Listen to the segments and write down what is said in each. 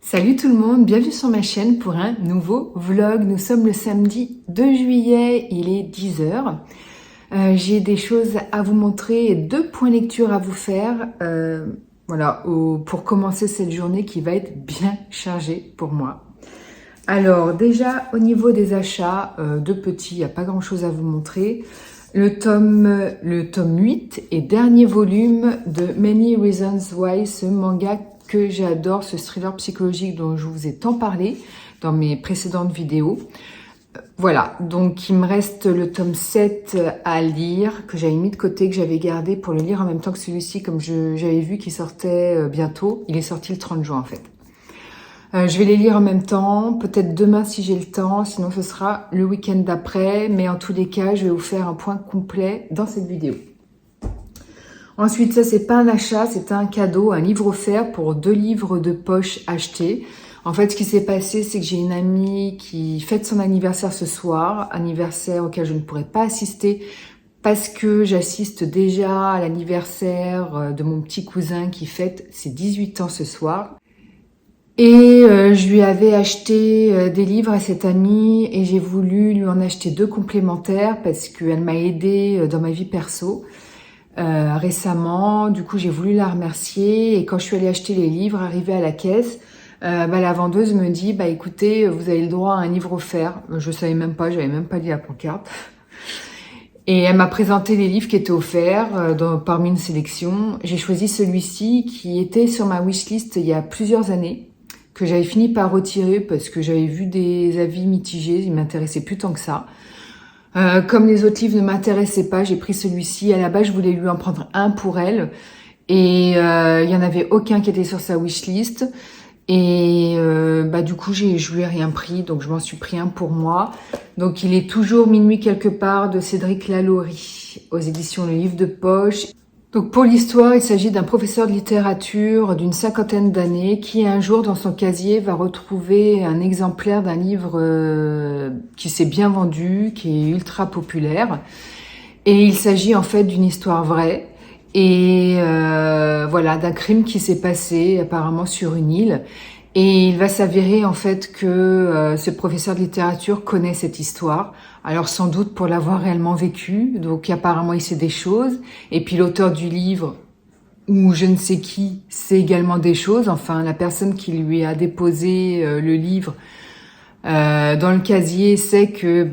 Salut tout le monde, bienvenue sur ma chaîne pour un nouveau vlog. Nous sommes le samedi 2 juillet, il est 10h. J'ai des choses à vous montrer et 2 points lecture à vous faire pour commencer cette journée qui va être bien chargée pour moi. Alors déjà au niveau des achats, 2 petits, il n'y a pas grand chose à vous montrer. Le tome 8 et dernier volume de Many Reasons Why, ce manga que j'adore, ce thriller psychologique dont je vous ai tant parlé dans mes précédentes vidéos. Voilà, donc il me reste le tome 7 à lire, que j'avais mis de côté, que j'avais gardé pour le lire en même temps que celui-ci, comme j'avais vu qu'il sortait bientôt. Il est sorti le 30 juin en fait. Je vais les lire en même temps, peut-être demain si j'ai le temps, sinon ce sera le week-end d'après, mais en tous les cas, je vais vous faire un point complet dans cette vidéo. Ensuite, ça c'est pas un achat, c'est un cadeau, un livre offert pour 2 livres de poche achetés. En fait, ce qui s'est passé, c'est que j'ai une amie qui fête son anniversaire ce soir, anniversaire auquel je ne pourrai pas assister parce que j'assiste déjà à l'anniversaire de mon petit cousin qui fête ses 18 ans ce soir. Et je lui avais acheté des livres à cette amie et j'ai voulu lui en acheter 2 complémentaires parce qu'elle m'a aidée dans ma vie perso. Récemment, du coup j'ai voulu la remercier et quand je suis allée acheter les livres, arrivée à la caisse, la vendeuse me dit écoutez, vous avez le droit à un livre offert. Je savais même pas, j'avais même pas lu la pancarte. Et elle m'a présenté les livres qui étaient offerts parmi une sélection. J'ai choisi celui-ci qui était sur ma wishlist il y a plusieurs années, que j'avais fini par retirer parce que j'avais vu des avis mitigés, il m'intéressait plus tant que ça. Comme les autres livres ne m'intéressaient pas, j'ai pris celui-ci. À la base, je voulais lui en prendre un pour elle. Et il y en avait aucun qui était sur sa wishlist. Et du coup, je lui ai rien pris. Donc, je m'en suis pris un pour moi. Donc, il est toujours Minuit quelque part de Cédric Lalaurie aux éditions Le Livre de Poche. Donc, pour l'histoire, il s'agit d'un professeur de littérature d'une 50aine d'années qui, un jour, dans son casier, va retrouver un exemplaire d'un livre qui s'est bien vendu, qui est ultra populaire. Et il s'agit en fait d'une histoire vraie et d'un crime qui s'est passé apparemment sur une île. Et il va s'avérer en fait que ce professeur de littérature connaît cette histoire. Alors sans doute pour l'avoir réellement vécue. Donc apparemment il sait des choses. Et puis l'auteur du livre, ou je ne sais qui, sait également des choses. Enfin la personne qui lui a déposé le livre dans le casier sait que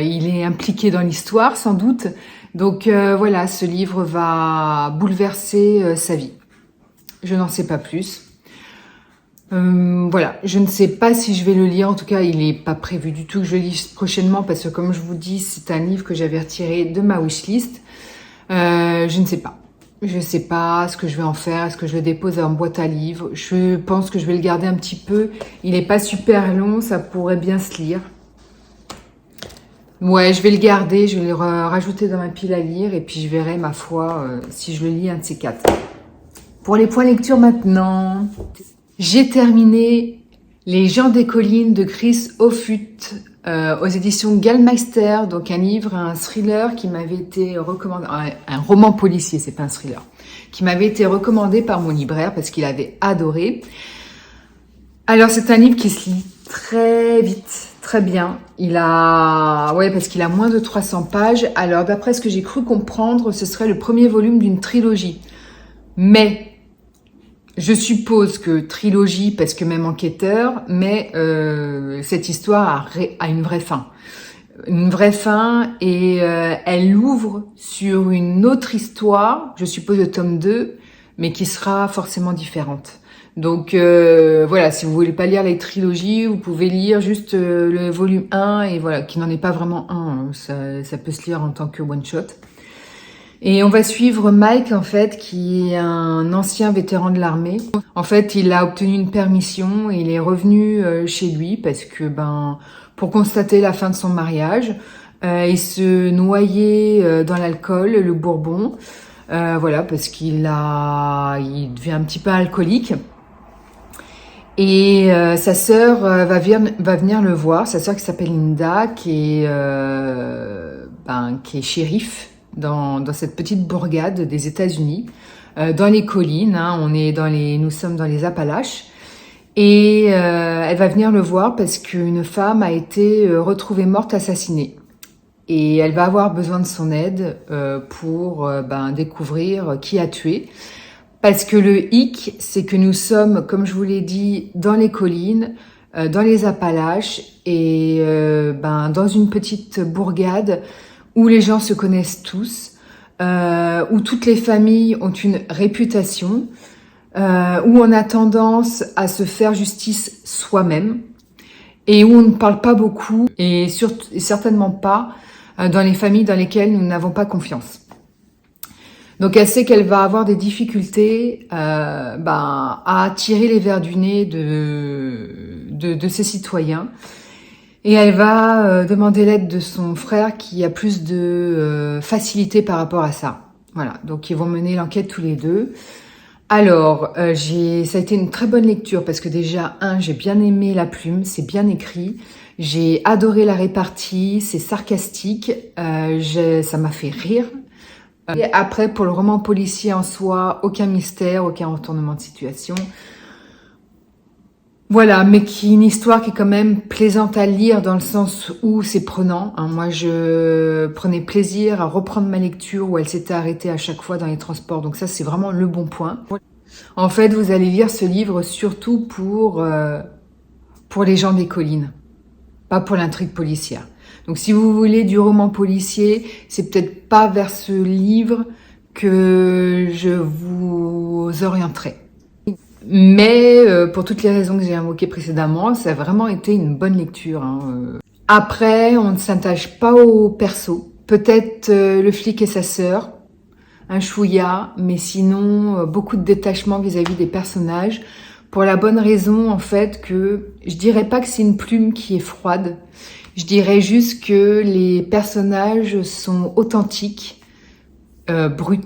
il est impliqué dans l'histoire sans doute. Donc ce livre va bouleverser sa vie. Je n'en sais pas plus. Je ne sais pas si je vais le lire. En tout cas, il n'est pas prévu du tout que je le lise prochainement parce que, comme je vous dis, c'est un livre que j'avais retiré de ma wishlist. Je ne sais pas. Je ne sais pas ce que je vais en faire. Est-ce que je le dépose en boîte à livres? Je pense que je vais le garder un petit peu. Il n'est pas super long, ça pourrait bien se lire. Ouais, je vais le garder, je vais le rajouter dans ma pile à lire et puis je verrai, ma foi, si je le lis un de ces 4. Pour les points lecture maintenant... J'ai terminé Les gens des collines de Chris Offutt aux éditions Gallmeister, donc un livre, un thriller qui m'avait été recommandé, un roman policier, c'est pas un thriller, qui m'avait été recommandé par mon libraire parce qu'il avait adoré. Alors c'est un livre qui se lit très vite, très bien. Parce qu'il a moins de 300 pages. Alors d'après ce que j'ai cru comprendre, ce serait le premier volume d'une trilogie. Mais je suppose que trilogie, parce que même enquêteur, mais cette histoire a une vraie fin. Une vraie fin et elle ouvre sur une autre histoire, je suppose le tome 2, mais qui sera forcément différente. Donc si vous voulez pas lire les trilogies, vous pouvez lire juste le volume 1 et qui n'en est pas vraiment un, ça peut se lire en tant que one-shot. Et on va suivre Mike, en fait, qui est un ancien vétéran de l'armée. En fait, il a obtenu une permission et il est revenu chez lui parce que, pour constater la fin de son mariage, il se noyait dans l'alcool, le bourbon, parce qu'il devient un petit peu alcoolique. Et sa sœur va venir le voir, sa sœur qui s'appelle Linda, qui est shérif dans cette petite bourgade des États-Unis, dans les collines. Nous sommes dans les Appalaches. Et elle va venir le voir parce qu'une femme a été retrouvée morte, assassinée. Et elle va avoir besoin de son aide pour découvrir qui a tué. Parce que le hic, c'est que nous sommes, comme je vous l'ai dit, dans les collines, dans les Appalaches et dans une petite bourgade où les gens se connaissent tous, où toutes les familles ont une réputation, où on a tendance à se faire justice soi-même et où on ne parle pas beaucoup et certainement pas dans les familles dans lesquelles nous n'avons pas confiance. Donc elle sait qu'elle va avoir des difficultés à attirer les vers du nez de ses citoyens. Et elle va demander l'aide de son frère qui a plus de facilité par rapport à ça. Voilà, donc ils vont mener l'enquête tous les deux. Alors, ça a été une très bonne lecture parce que déjà, j'ai bien aimé la plume, c'est bien écrit. J'ai adoré la répartie, c'est sarcastique, ça m'a fait rire. Et après, pour le roman policier en soi, aucun mystère, aucun retournement de situation. Voilà, mais une histoire qui est quand même plaisante à lire dans le sens où c'est prenant. Moi, je prenais plaisir à reprendre ma lecture où elle s'était arrêtée à chaque fois dans les transports. Donc ça, c'est vraiment le bon point. En fait, vous allez lire ce livre surtout pour les gens des collines, pas pour l'intrigue policière. Donc si vous voulez du roman policier, c'est peut-être pas vers ce livre que je vous orienterai. Mais pour toutes les raisons que j'ai invoquées précédemment, ça a vraiment été une bonne lecture. Après, on ne s'attache pas au perso. Peut-être le flic et sa sœur, un chouïa, mais sinon beaucoup de détachement vis-à-vis des personnages. Pour la bonne raison, en fait, que je dirais pas que c'est une plume qui est froide. Je dirais juste que les personnages sont authentiques, bruts,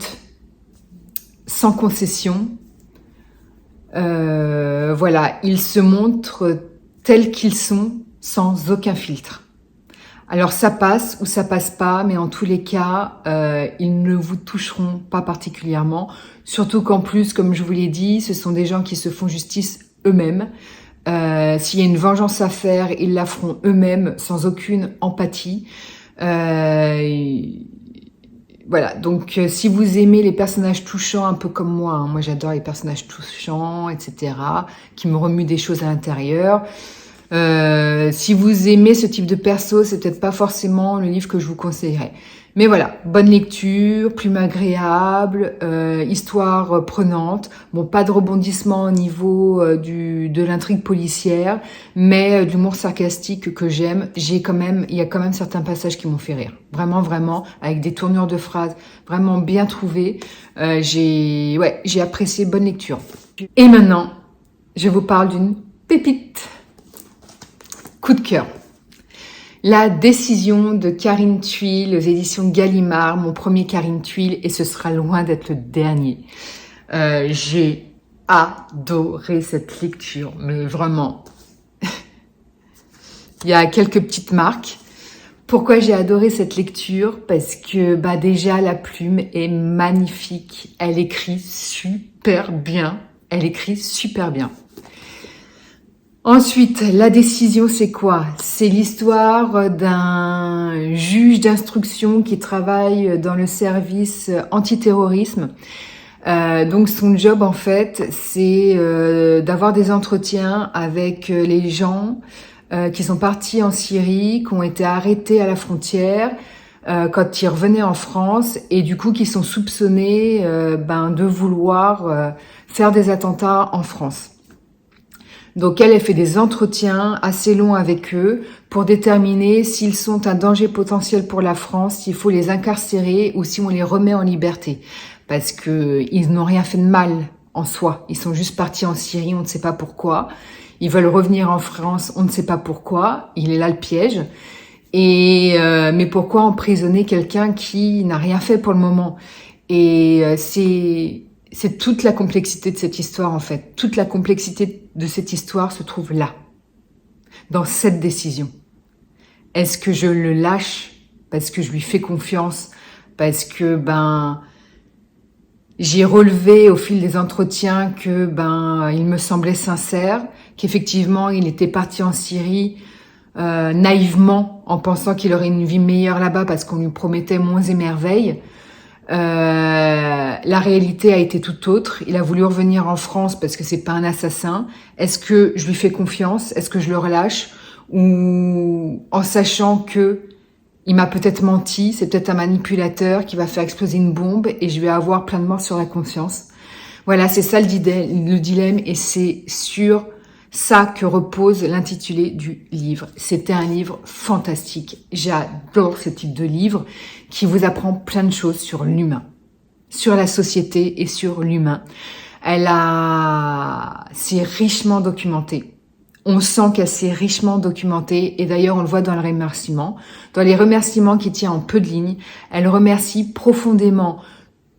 sans concession. Voilà, ils se montrent tels qu'ils sont, sans aucun filtre. Alors ça passe ou ça passe pas, mais en tous les cas, ils ne vous toucheront pas particulièrement. Surtout qu'en plus, comme je vous l'ai dit, ce sont des gens qui se font justice eux-mêmes. S'il y a une vengeance à faire, ils la feront eux-mêmes sans aucune empathie. Voilà, donc si vous aimez les personnages touchants, un peu comme moi j'adore les personnages touchants, etc., qui me remuent des choses à l'intérieur. Si vous aimez ce type de perso, c'est peut-être pas forcément le livre que je vous conseillerais. Mais voilà, bonne lecture, plume agréable, histoire prenante. Bon, pas de rebondissement au niveau de l'intrigue policière, mais de l'humour sarcastique que j'aime. Il y a quand même certains passages qui m'ont fait rire. Vraiment, vraiment, avec des tournures de phrases vraiment bien trouvées. J'ai apprécié, bonne lecture. Et maintenant, je vous parle d'une pépite. Coup de cœur. La décision de Karine Thuil aux éditions Gallimard, mon premier Karine Thuil, et ce sera loin d'être le dernier. J'ai adoré cette lecture, mais vraiment. Il y a quelques petites marques. Pourquoi j'ai adoré cette lecture? Parce que déjà la plume est magnifique. Elle écrit super bien. Ensuite, la décision, c'est quoi? C'est l'histoire d'un juge d'instruction qui travaille dans le service antiterrorisme. Donc son job, en fait, c'est d'avoir des entretiens avec les gens qui sont partis en Syrie, qui ont été arrêtés à la frontière quand ils revenaient en France et du coup qui sont soupçonnés de vouloir faire des attentats en France. Donc elle fait des entretiens assez longs avec eux pour déterminer s'ils sont un danger potentiel pour la France, s'il faut les incarcérer ou si on les remet en liberté. Parce que ils n'ont rien fait de mal en soi. Ils sont juste partis en Syrie, on ne sait pas pourquoi. Ils veulent revenir en France, on ne sait pas pourquoi. Il est là le piège. Mais pourquoi emprisonner quelqu'un qui n'a rien fait pour le moment? Et c'est toute la complexité de cette histoire, en fait. Toute la complexité de cette histoire se trouve là, dans cette décision. Est-ce que je le lâche parce que je lui fais confiance, parce que J'ai relevé au fil des entretiens que il me semblait sincère, qu'effectivement il était parti en Syrie naïvement en pensant qu'il aurait une vie meilleure là-bas parce qu'on lui promettait monts et merveilles. La réalité a été tout autre. Il a voulu revenir en France parce que c'est pas un assassin. Est-ce que je lui fais confiance? Est-ce que je le relâche? Ou en sachant que il m'a peut-être menti, c'est peut-être un manipulateur qui va faire exploser une bombe et je vais avoir plein de morts sur la conscience. Voilà, c'est ça le dilemme et c'est sur ça que repose l'intitulé du livre. C'était un livre fantastique. J'adore ce type de livre qui vous apprend plein de choses sur l'humain, sur la société et sur l'humain. C'est richement documenté. On sent qu'elle s'est richement documentée et d'ailleurs on le voit dans le remerciement. Dans les remerciements qui tient en peu de lignes, elle remercie profondément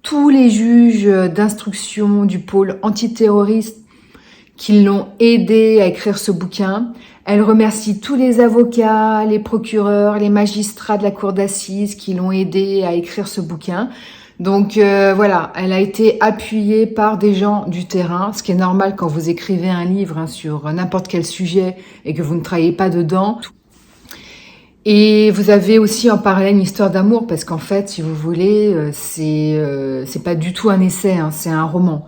tous les juges d'instruction du pôle antiterroriste qui l'ont aidé à écrire ce bouquin. Elle remercie tous les avocats, les procureurs, les magistrats de la cour d'assises qui l'ont aidé à écrire ce bouquin. Donc voilà, elle a été appuyée par des gens du terrain, ce qui est normal quand vous écrivez un livre sur n'importe quel sujet et que vous ne travaillez pas dedans. Et vous avez aussi en parallèle une histoire d'amour, parce qu'en fait, si vous voulez, c'est pas du tout un essai, c'est un roman.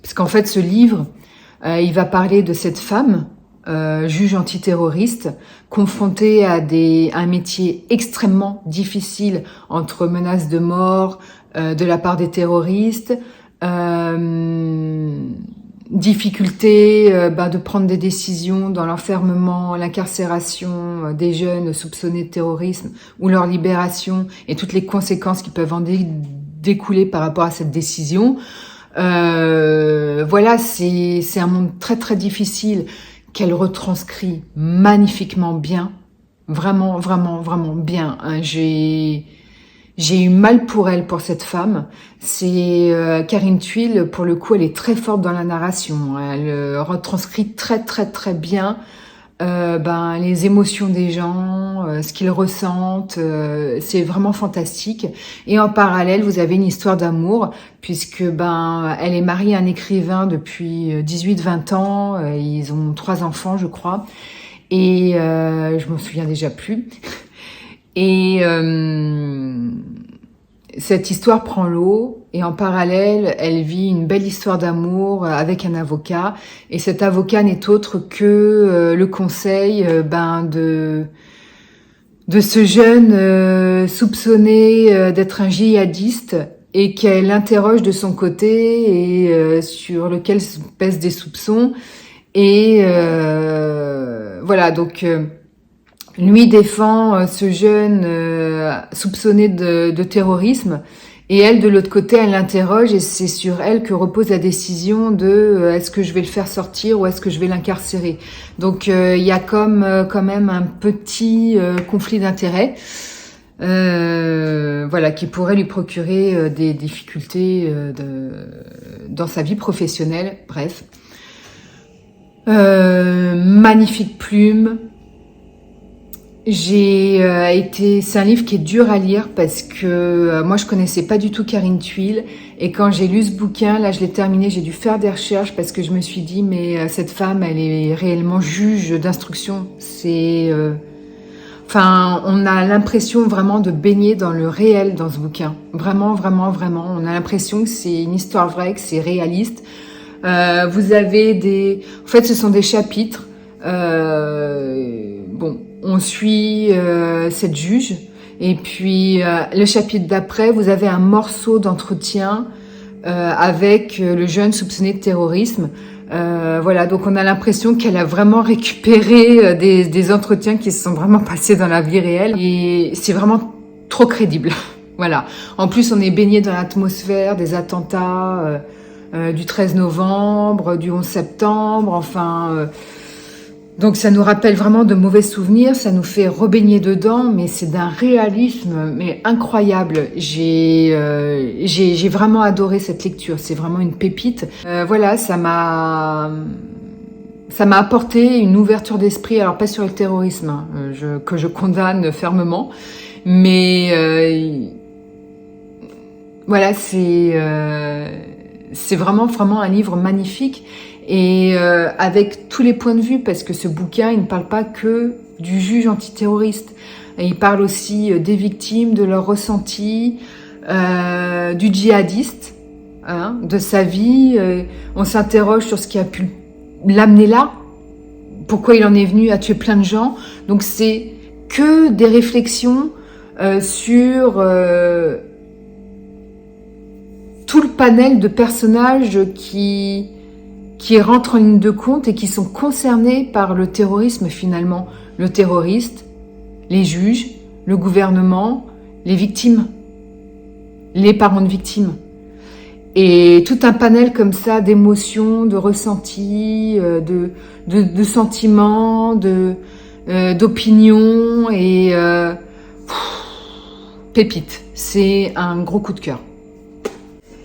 Parce qu'en fait, ce livre, il va parler de cette femme, juge antiterroriste, confrontée à un métier extrêmement difficile entre menaces de mort de la part des terroristes, difficulté de prendre des décisions dans l'enfermement, l'incarcération des jeunes soupçonnés de terrorisme ou leur libération et toutes les conséquences qui peuvent en découler par rapport à cette décision. Voilà, c'est un monde très très difficile qu'elle retranscrit magnifiquement bien, vraiment vraiment vraiment bien. J'ai eu mal pour elle, pour cette femme. C'est Karine Thuil, pour le coup, elle est très forte dans la narration. Elle retranscrit très très très bien les émotions des gens, ce qu'ils ressentent. C'est vraiment fantastique. Et en parallèle, vous avez une histoire d'amour, puisque elle est mariée à un écrivain depuis 18-20 ans. Ils ont 3 enfants, je crois. Et je m'en souviens déjà plus. Et cette histoire prend l'eau et en parallèle, elle vit une belle histoire d'amour avec un avocat. Et cet avocat n'est autre que le conseil de ce jeune soupçonné d'être un djihadiste et qu'elle interroge de son côté et sur lequel pèsent des soupçons. Et voilà, donc... lui défend ce jeune soupçonné de terrorisme et elle, de l'autre côté, elle l'interroge et c'est sur elle que repose la décision de est-ce que je vais le faire sortir ou est-ce que je vais l'incarcérer. Donc il y a quand même un petit conflit d'intérêts voilà, qui pourrait lui procurer des difficultés dans sa vie professionnelle. Bref. Magnifique plume. C'est un livre qui est dur à lire parce que moi je connaissais pas du tout Karine Thuil et quand j'ai lu ce bouquin, là je l'ai terminé, j'ai dû faire des recherches parce que je me suis dit mais cette femme elle est réellement juge d'instruction. On a l'impression vraiment de baigner dans le réel dans ce bouquin. Vraiment, vraiment, vraiment. On a l'impression que c'est une histoire vraie, que c'est réaliste. Vous avez en fait ce sont des chapitres. On suit cette juge et puis le chapitre d'après, vous avez un morceau d'entretien avec le jeune soupçonné de terrorisme. Voilà, donc on a l'impression qu'elle a vraiment récupéré des entretiens qui se sont vraiment passés dans la vie réelle et c'est vraiment trop crédible. Voilà. En plus, on est baigné dans l'atmosphère des attentats du 13 novembre, du 11 septembre, donc ça nous rappelle vraiment de mauvais souvenirs, ça nous fait rebaigner dedans, mais c'est d'un réalisme incroyable. J'ai vraiment adoré cette lecture, c'est vraiment une pépite. Voilà, ça m'a apporté une ouverture d'esprit, alors pas sur le terrorisme, que je condamne fermement, mais Voilà, c'est vraiment un livre magnifique et avec tous les points de vue, parce que ce bouquin, il ne parle pas que du juge antiterroriste. Et il parle aussi des victimes, de leurs ressentis, du djihadiste, hein, de sa vie. On s'interroge sur ce qui a pu l'amener là, pourquoi il en est venu à tuer plein de gens. Donc c'est que des réflexions sur tout le panel de personnages qui rentrent en ligne de compte et qui sont concernés par le terrorisme finalement. Le terroriste, les juges, le gouvernement, les victimes, les parents de victimes. Et tout un panel comme ça d'émotions, de ressentis, de sentiments, d'opinions et pépite. C'est un gros coup de cœur.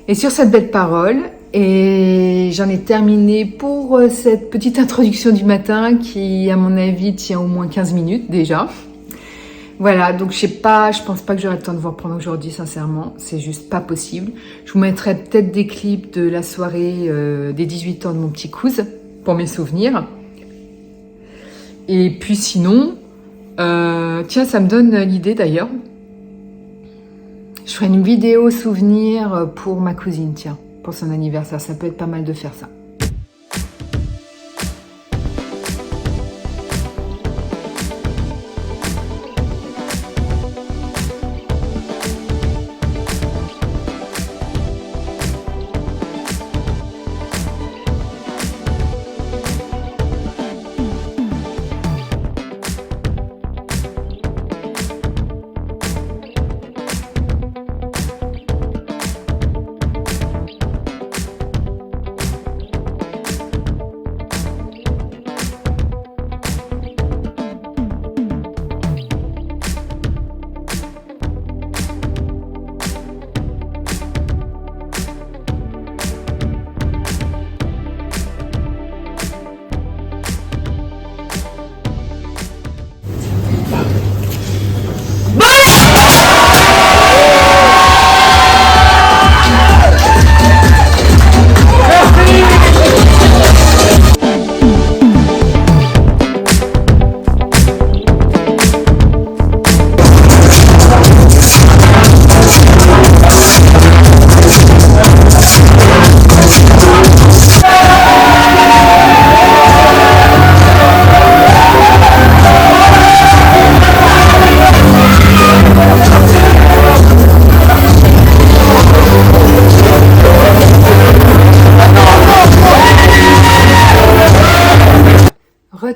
Et sur cette belle parole, et j'en ai terminé pour cette petite introduction du matin qui, à mon avis, tient au moins 15 minutes déjà. Voilà, donc je pense pas que j'aurai le temps de vous reprendre aujourd'hui, sincèrement. C'est juste pas possible. Je vous mettrai peut-être des clips de la soirée des 18 ans de mon petit cousin pour mes souvenirs. Et puis sinon, tiens, ça me donne l'idée d'ailleurs. Je ferai une vidéo souvenir pour ma cousine, tiens, pour son anniversaire. Ça peut être pas mal de faire ça.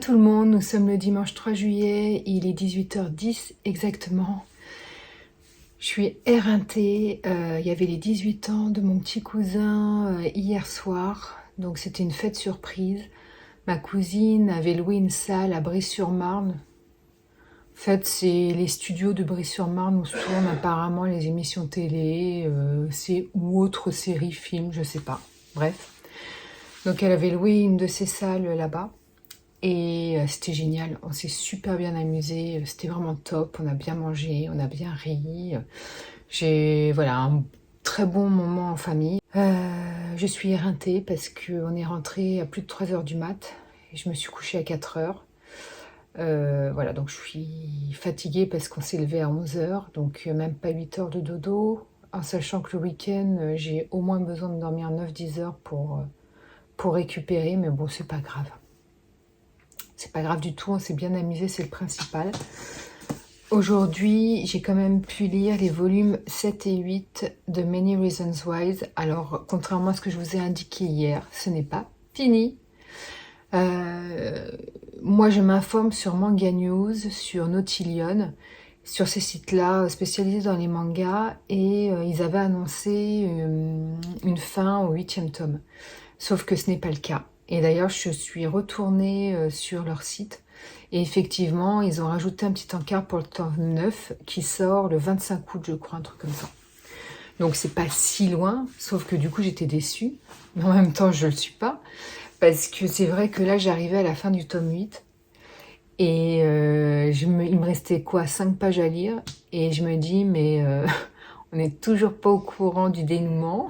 Tout le monde, nous sommes le dimanche 3 juillet, il est 18h10 exactement. Je suis éreintée, il y avait les 18 ans de mon petit cousin hier soir, donc c'était une fête surprise. Ma cousine avait loué une salle à Bry-sur-Marne. En fait, c'est les studios de Bry-sur-Marne où se tournent apparemment les émissions télé, ou autres séries, films, je sais pas. Bref. Donc elle avait loué une de ces salles là-bas. Et c'était génial, on s'est super bien amusé, c'était vraiment top, on a bien mangé, on a bien ri. J'ai un très bon moment en famille. Je suis éreintée parce qu'on est rentré à plus de 3 h du mat et je me suis couchée à 4 h. Donc je suis fatiguée parce qu'on s'est levé à 11 h, donc même pas 8 heures de dodo, en sachant que le week-end, j'ai au moins besoin de dormir 9-10 heures pour récupérer, mais bon, c'est pas grave. C'est pas grave du tout, on s'est bien amusé, c'est le principal. Aujourd'hui, j'ai quand même pu lire les volumes 7 et 8 de Many Reasons Why. Alors, contrairement à ce que je vous ai indiqué hier, ce n'est pas fini. Moi, je m'informe sur Manga News, sur Nautilion, sur ces sites-là spécialisés dans les mangas, et ils avaient annoncé une fin au 8e tome. Sauf que ce n'est pas le cas. Et d'ailleurs, je suis retournée sur leur site. Et effectivement, ils ont rajouté un petit encart pour le tome 9 qui sort le 25 août, je crois, un truc comme ça. Donc, c'est pas si loin, sauf que du coup, j'étais déçue. Mais en même temps, je le suis pas. Parce que c'est vrai que là, j'arrivais à la fin du tome 8. Et il me restait quoi, 5 pages à lire. Et je me dis, mais On n'est toujours pas au courant du dénouement.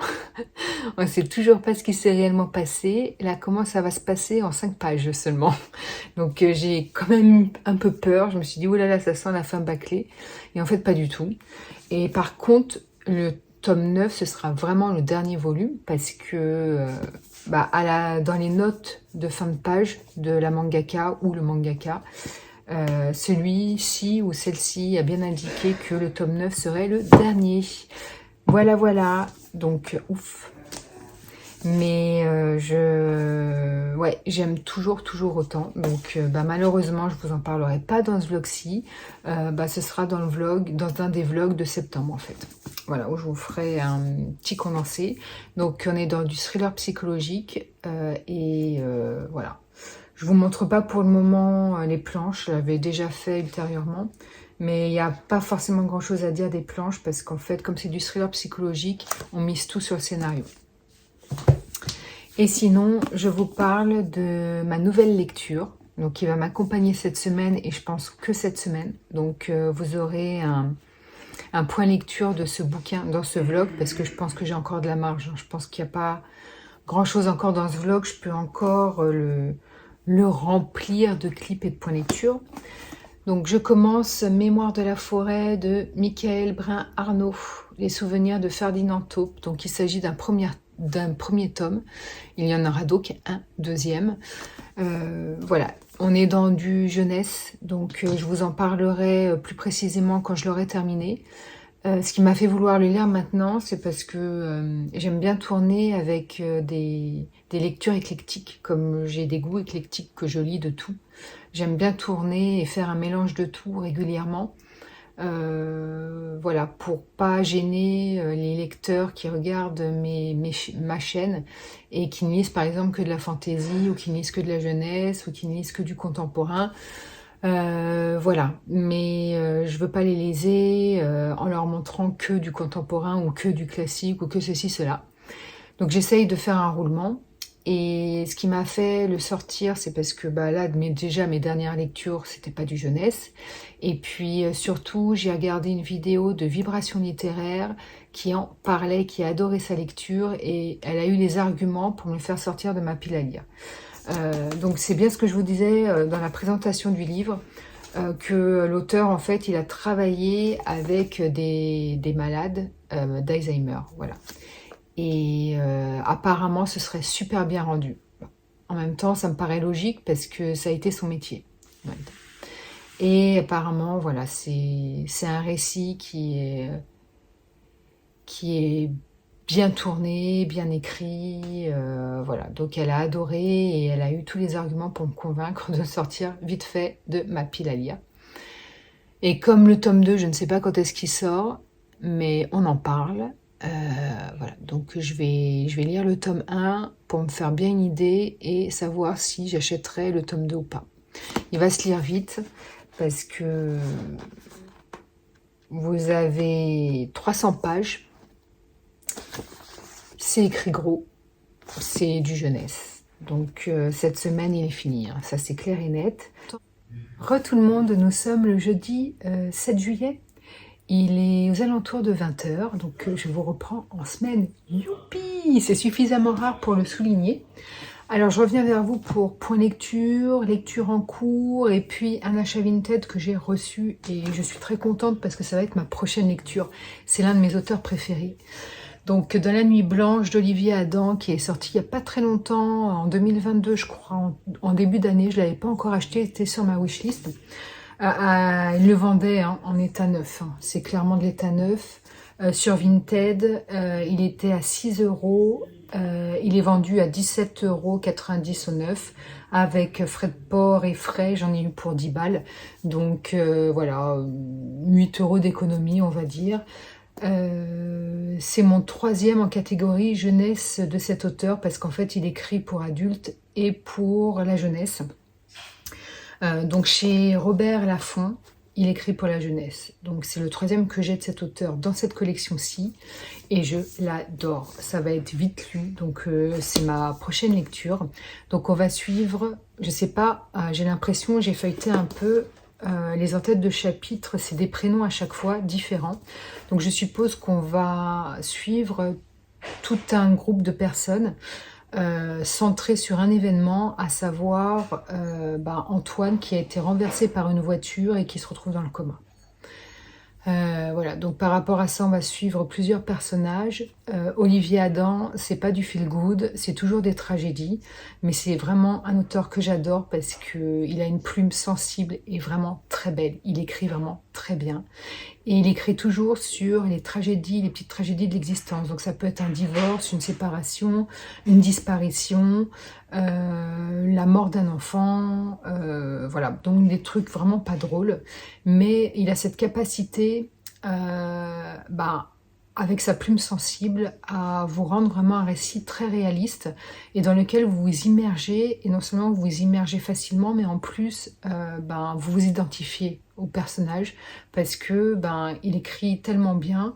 On ne sait toujours pas ce qui s'est réellement passé. Là, comment ça va se passer en 5 pages seulement. Donc, j'ai quand même eu un peu peur. Je me suis dit, oh là là, ça sent la fin bâclée. Et en fait, pas du tout. Et par contre, le tome 9, ce sera vraiment le dernier volume parce que dans les notes de fin de page de la mangaka ou le mangaka, celui-ci ou celle-ci a bien indiqué que le tome 9 serait le dernier. Voilà, voilà. Donc, ouf. Mais j'aime toujours autant. Donc, malheureusement, je vous en parlerai pas dans ce vlog-ci. Ce sera dans un des vlogs de septembre, en fait. Voilà, où je vous ferai un petit condensé. Donc, on est dans du thriller psychologique. Voilà. Je vous montre pas pour le moment les planches. Je l'avais déjà fait ultérieurement. Mais il n'y a pas forcément grand-chose à dire des planches. Parce qu'en fait, comme c'est du thriller psychologique, on mise tout sur le scénario. Et sinon, je vous parle de ma nouvelle lecture, donc qui va m'accompagner cette semaine et je pense que cette semaine. Donc vous aurez un point lecture de ce bouquin dans ce vlog parce que je pense que j'ai encore de la marge. Je pense qu'il n'y a pas grand chose encore dans ce vlog. Je peux encore le remplir de clips et de points lecture. Donc je commence Mémoire de la forêt de Michael Brun-Arnaud, les souvenirs de Ferdinand Taupe. Donc il s'agit d'un premier tome. Il y en aura donc un deuxième. Voilà, on est dans du jeunesse, donc je vous en parlerai plus précisément quand je l'aurai terminé. Ce qui m'a fait vouloir le lire maintenant, c'est parce que j'aime bien tourner avec des lectures éclectiques, comme j'ai des goûts éclectiques que je lis de tout. J'aime bien tourner et faire un mélange de tout régulièrement. Voilà, pour pas gêner les lecteurs qui regardent ma chaîne et qui ne lisent par exemple que de la fantaisie ou qui ne lisent que de la jeunesse ou qui ne lisent que du contemporain. Voilà, mais je veux pas les léser en leur montrant que du contemporain ou que du classique ou que ceci, cela. Donc j'essaye de faire un roulement. Et ce qui m'a fait le sortir, c'est parce que là, déjà mes dernières lectures, c'était pas du jeunesse. Et puis surtout, j'ai regardé une vidéo de Vibration littéraire qui en parlait, qui a adoré sa lecture et elle a eu les arguments pour me faire sortir de ma pile à lire. Donc c'est bien ce que je vous disais dans la présentation du livre, que l'auteur, en fait, il a travaillé avec des malades d'Alzheimer, voilà. Et apparemment, ce serait super bien rendu. En même temps, ça me paraît logique parce que ça a été son métier. Et apparemment, voilà, c'est un récit qui est bien tourné, bien écrit. Voilà, donc elle a adoré et elle a eu tous les arguments pour me convaincre de sortir vite fait de ma pile à lire. Et comme le tome 2, je ne sais pas quand est-ce qu'il sort, mais on en parle. Voilà, donc je vais lire le tome 1 pour me faire bien une idée et savoir si j'achèterai le tome 2 ou pas. Il va se lire vite parce que vous avez 300 pages, c'est écrit gros, c'est du jeunesse. Donc cette semaine il est fini, hein. Ça c'est clair et net. Tout le monde, nous sommes le jeudi 7 juillet. Il est aux alentours de 20h, donc je vous reprends en semaine. Youpi! C'est suffisamment rare pour le souligner. Alors, je reviens vers vous pour point lecture, lecture en cours, et puis un achat Vinted que j'ai reçu, et je suis très contente parce que ça va être ma prochaine lecture. C'est l'un de mes auteurs préférés. Donc, Dans la nuit blanche d'Olivier Adam, qui est sorti il n'y a pas très longtemps, en 2022, je crois, en début d'année. Je ne l'avais pas encore acheté, c'était sur ma wishlist. Il le vendait en état neuf, hein. C'est clairement de l'état neuf. Sur Vinted, il était à 6 €. Il est vendu à 17,90 € au neuf. Avec frais de port et frais, j'en ai eu pour 10 balles. Donc voilà, 8 € d'économie, on va dire. C'est mon 3e en catégorie jeunesse de cet auteur parce qu'en fait, il écrit pour adultes et pour la jeunesse. Donc chez Robert Laffont, il écrit pour la jeunesse. Donc c'est le 3e que j'ai de cet auteur dans cette collection-ci. Et je l'adore. Ça va être vite lu. Donc c'est ma prochaine lecture. Donc on va suivre, je sais pas, j'ai l'impression, j'ai feuilleté un peu. Les en-têtes de chapitre, c'est des prénoms à chaque fois différents. Donc je suppose qu'on va suivre tout un groupe de personnes centré sur un événement, à savoir Antoine qui a été renversé par une voiture et qui se retrouve dans le coma. Voilà, donc par rapport à ça, on va suivre plusieurs personnages. Olivier Adam, c'est pas du feel good, c'est toujours des tragédies, mais c'est vraiment un auteur que j'adore parce que il a une plume sensible et vraiment très belle. Il écrit vraiment très bien. Et il écrit toujours sur les tragédies, les petites tragédies de l'existence. Donc ça peut être un divorce, une séparation, une disparition, la mort d'un enfant, voilà. Donc des trucs vraiment pas drôles. Mais il a cette capacité, avec sa plume sensible, à vous rendre vraiment un récit très réaliste et dans lequel vous vous immergez, et non seulement vous vous immergez facilement, mais en plus, vous vous identifiez au personnage parce que il écrit tellement bien,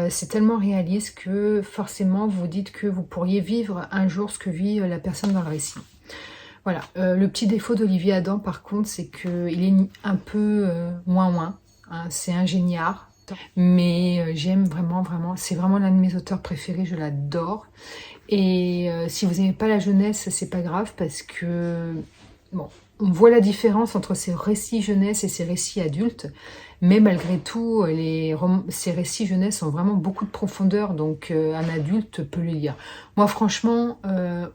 c'est tellement réaliste que forcément vous vous dites que vous pourriez vivre un jour ce que vit la personne dans le récit. Voilà, le petit défaut d'Olivier Adam par contre, c'est qu'il est un peu moins, hein, c'est ingénieur. Mais j'aime vraiment, c'est vraiment l'un de mes auteurs préférés, je l'adore. Et si vous n'aimez pas la jeunesse, c'est pas grave parce que, bon, on voit la différence entre ces récits jeunesse et ces récits adultes. Mais malgré tout, ces récits jeunesse ont vraiment beaucoup de profondeur, donc un adulte peut les lire. Moi, franchement,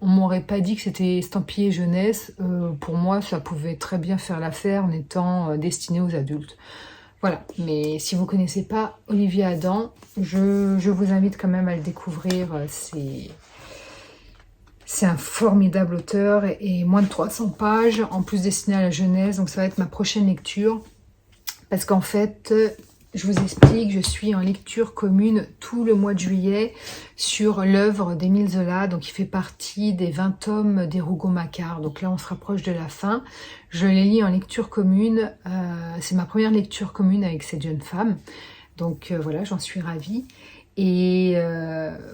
on m'aurait pas dit que c'était estampillé jeunesse. Pour moi, ça pouvait très bien faire l'affaire en étant destiné aux adultes. Voilà, mais si vous ne connaissez pas Olivier Adam, je vous invite quand même à le découvrir. C'est un formidable auteur et moins de 300 pages, en plus destiné à la jeunesse. Donc ça va être ma prochaine lecture. Parce qu'en fait, je vous explique, je suis en lecture commune tout le mois de juillet sur l'œuvre d'Émile Zola. Donc il fait partie des 20 tomes des Rougon-Macquart. Donc là, on se rapproche de la fin. Je les lis en lecture commune. C'est ma première lecture commune avec cette jeune femme. Donc voilà, j'en suis ravie. Et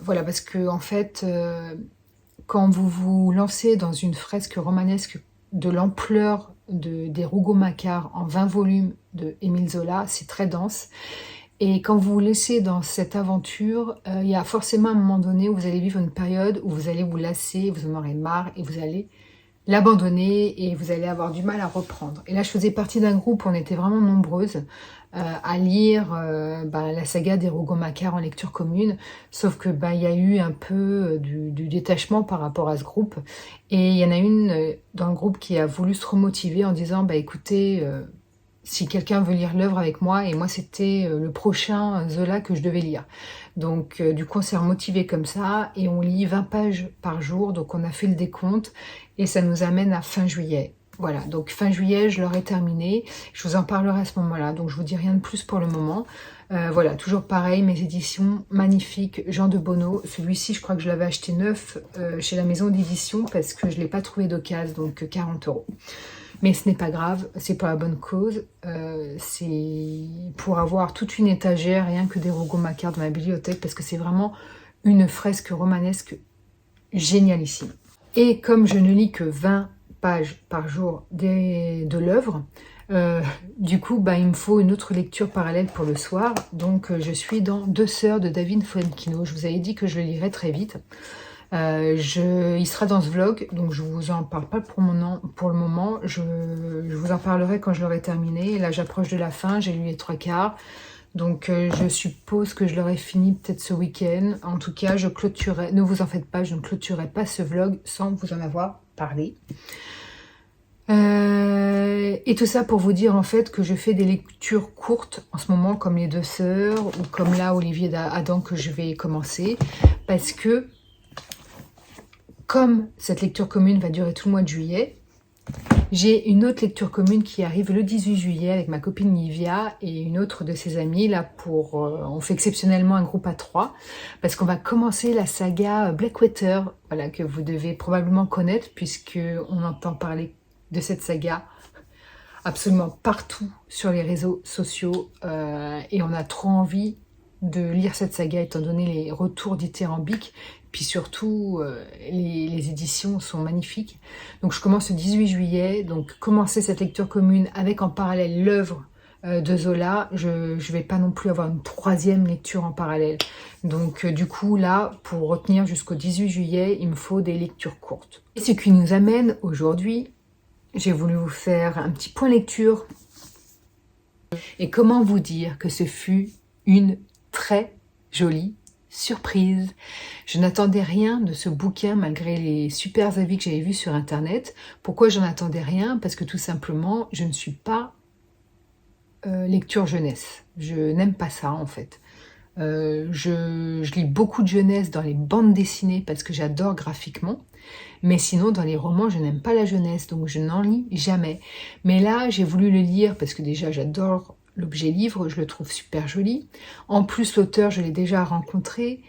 voilà, parce que en fait, quand vous vous lancez dans une fresque romanesque de l'ampleur des Rougon-Macquart en 20 volumes de Émile Zola, c'est très dense. Et quand vous vous laissez dans cette aventure, il y a forcément un moment donné où vous allez vivre une période où vous allez vous lasser, vous en aurez marre et vous allez l'abandonner et vous allez avoir du mal à reprendre. Et là, je faisais partie d'un groupe où on était vraiment nombreuses à lire la saga des Rougon-Macquart en lecture commune, sauf que il y a eu un peu du détachement par rapport à ce groupe. Et il y en a une dans le groupe qui a voulu se remotiver en disant écoutez, si quelqu'un veut lire l'œuvre avec moi, et moi c'était le prochain Zola que je devais lire. Donc du coup on s'est remotivé comme ça, et on lit 20 pages par jour, donc on a fait le décompte, et ça nous amène à fin juillet. Voilà, donc fin juillet, je l'aurai terminé, je vous en parlerai à ce moment-là, donc je vous dis rien de plus pour le moment. Voilà, toujours pareil, mes éditions magnifiques, Jean de Bonneau. Celui-ci, je crois que je l'avais acheté neuf chez la maison d'édition parce que je ne l'ai pas trouvé d'occasion, donc 40 €. Mais ce n'est pas grave, c'est pour la bonne cause. C'est pour avoir toute une étagère, rien que des Rougon-Macquart dans ma bibliothèque, parce que c'est vraiment une fresque romanesque génialissime. Et comme je ne lis que 20 pages par jour de l'œuvre, du coup, il me faut une autre lecture parallèle pour le soir. Donc, je suis dans Deux sœurs de David Fuenquinos. Je vous avais dit que je le lirai très vite. Il sera dans ce vlog, donc je vous en parle pas pour le moment. Je vous en parlerai quand je l'aurai terminé. Là, j'approche de la fin, j'ai lu les 3/4. Donc, je suppose que je l'aurai fini peut-être ce week-end. En tout cas, je clôturerai. Ne vous en faites pas, je ne clôturerai pas ce vlog sans vous en avoir parlé. Et tout ça pour vous dire en fait que je fais des lectures courtes en ce moment, comme les Deux sœurs ou comme là Olivier Adam que je vais commencer, parce que comme cette lecture commune va durer tout le mois de juillet, j'ai une autre lecture commune qui arrive le 18 juillet avec ma copine Livia et une autre de ses amies. Là, on fait exceptionnellement un groupe à 3 parce qu'on va commencer la saga Blackwater, voilà, que vous devez probablement connaître puisqu'on entend parler de cette saga absolument partout sur les réseaux sociaux et on a trop envie de lire cette saga étant donné les retours dithyrambiques Puis surtout, les éditions sont magnifiques. Donc je commence le 18 juillet, donc commencer cette lecture commune avec en parallèle l'œuvre de Zola. Je ne vais pas non plus avoir une troisième lecture en parallèle. Donc du coup là, pour retenir jusqu'au 18 juillet, il me faut des lectures courtes. Et ce qui nous amène aujourd'hui, j'ai voulu vous faire un petit point lecture. Et comment vous dire que ce fut une très jolie surprise. Je n'attendais rien de ce bouquin malgré les super avis que j'avais vus sur internet. Pourquoi j'en attendais rien? Parce que tout simplement, je ne suis pas lecture jeunesse. Je n'aime pas ça en fait. Je lis beaucoup de jeunesse dans les bandes dessinées parce que j'adore graphiquement. Mais sinon, dans les romans, je n'aime pas la jeunesse, donc je n'en lis jamais. Mais là, j'ai voulu le lire parce que déjà, j'adore l'objet livre, je le trouve super joli. En plus, l'auteur, je l'ai déjà rencontré.